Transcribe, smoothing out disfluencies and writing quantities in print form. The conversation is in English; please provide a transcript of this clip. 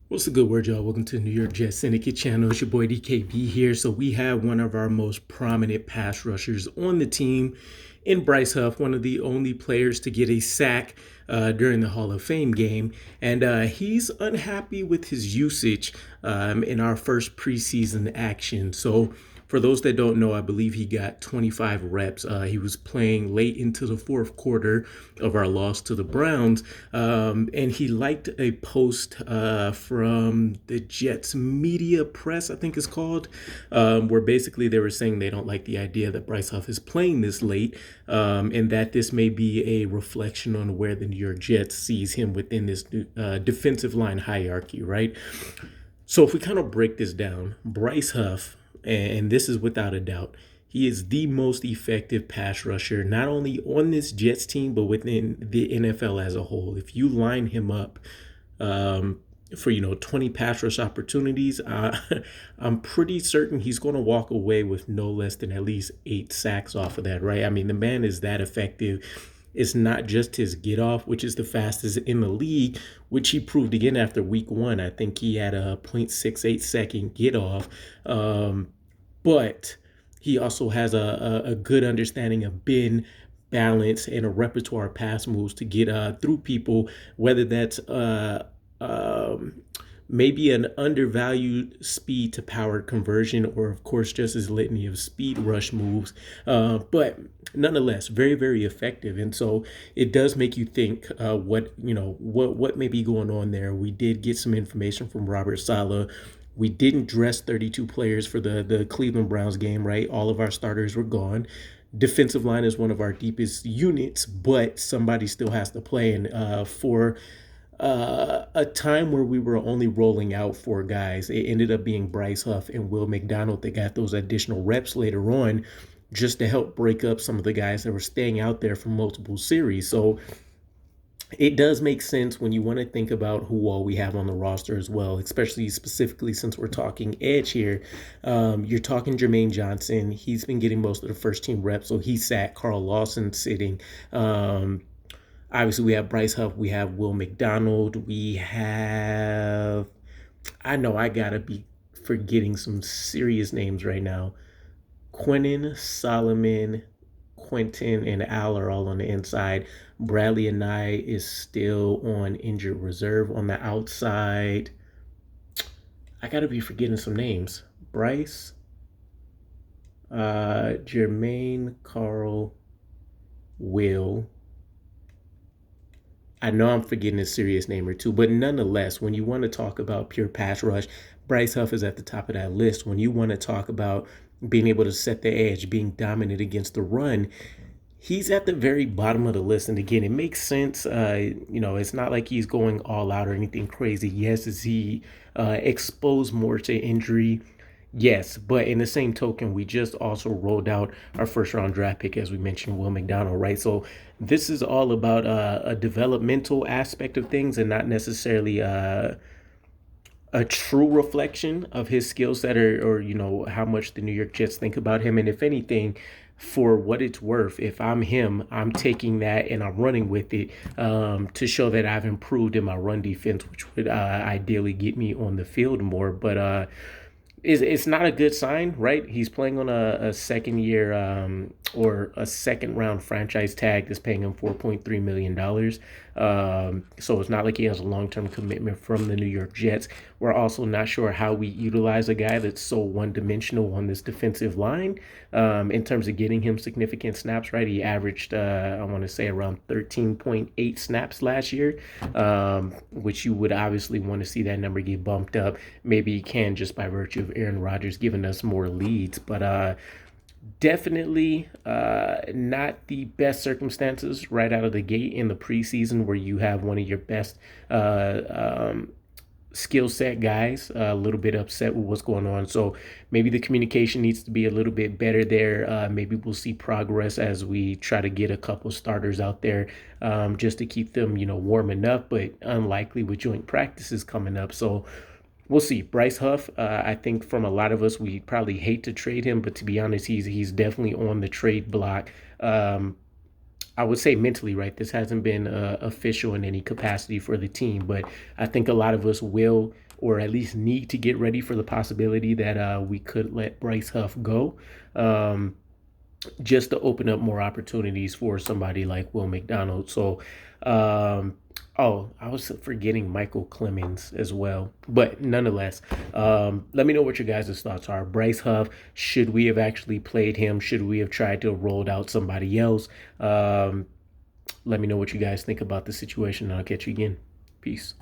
What's the good word, y'all? Welcome to the New York Jets Syndicate channel. It's your boy DKB here. So we have one of our most prominent pass rushers on the team in Bryce Huff, one of the only players to get a sack during the Hall of Fame game. And he's unhappy with his usage in our first preseason action. So for those that don't know, I believe he got 25 reps. He was playing late into the fourth quarter of our loss to the Browns. And he liked a post from the Jets media press, I think it's called, where basically they were saying they don't like the idea that Bryce Huff is playing this late, and that this may be a reflection on where the New York Jets sees him within this defensive line hierarchy, right? So if we kind of break this down, Bryce Huff, and this is without a doubt, he is the most effective pass rusher, not only on this Jets team, but within the NFL as a whole. If you line him up for 20 pass rush opportunities, I'm pretty certain he's going to walk away with no less than at least 8 sacks off of that, right? I mean, the man is that effective. It's not just his get off, which is the fastest in the league, which he proved again after week 1. I think he had a 0.68 second get off. But he also has a good understanding of bend, balance, and a repertoire of pass moves to get through people, whether that's maybe an undervalued speed to power conversion, or of course just his litany of speed rush moves. But nonetheless, very, very effective. And so it does make you think what may be going on there. We did get some information from Robert Saleh. We didn't dress 32 players for the Cleveland Browns game, right? All of our starters were gone. Defensive line is one of our deepest units, but somebody still has to play. And for a time where we were only rolling out 4 guys, it ended up being Bryce Huff and Will McDonald that got those additional reps later on, just to help break up some of the guys that were staying out there for multiple series. So it does make sense when you want to think about who all we have on the roster as well, especially specifically since we're talking edge here. You're talking Jermaine Johnson. He's been getting most of the first team reps, so he sat. Carl Lawson sitting. Obviously, we have Bryce Huff. We have Will McDonald. We have... I know I got to be forgetting some serious names right now. Quentin, Solomon, Quentin, and Al are all on the inside. Bradley and I is still on injured reserve on the outside. I got to be forgetting some names. Bryce, Jermaine, Carl, Will. I know I'm forgetting a serious name or two, but nonetheless, when you want to talk about pure pass rush, Bryce Huff is at the top of that list. When you want to talk about being able to set the edge, being dominant against the run, he's at the very bottom of the list. And again, it makes sense. It's not like he's going all out or anything crazy. Yes, is he exposed more to injury? Yes, but in the same token, we just also rolled out our first round draft pick, as we mentioned, Will McDonald, right? So this is all about a developmental aspect of things and not necessarily a true reflection of his skill set or how much the New York Jets think about him. And if anything, for what it's worth, if I'm him, I'm taking that and I'm running with it to show that I've improved in my run defense, which would ideally get me on the field more. But it's not a good sign, right? He's playing on a second year or a second round franchise tag that's paying him $4.3 million. So it's not like he has a long-term commitment from the New York Jets. We're also not sure how we utilize a guy that's so one-dimensional on this defensive line in terms of getting him significant snaps, right? He averaged, I want to say, around 13.8 snaps last year, which you would obviously want to see that number get bumped up. Maybe he can just by virtue of Aaron Rodgers giving us more leads, but definitely not the best circumstances right out of the gate in the preseason, where you have one of your best skill set guys a little bit upset with what's going on. So maybe the communication needs to be a little bit better there. Maybe we'll see progress as we try to get a couple starters out there just to keep them warming up, but unlikely with joint practices coming up. So we'll see. Bryce Huff, I think from a lot of us, we probably hate to trade him, but to be honest, he's definitely on the trade block. I would say mentally, right? This hasn't been official in any capacity for the team, but I think a lot of us will or at least need to get ready for the possibility that we could let Bryce Huff go. Just to open up more opportunities for somebody like Will McDonald. So, oh, I was forgetting Michael Clemens as well. But nonetheless, let me know what your guys' thoughts are. Bryce Huff, should we have actually played him? Should we have tried to have rolled out somebody else? Let me know what you guys think about the situation, and I'll catch you again. Peace.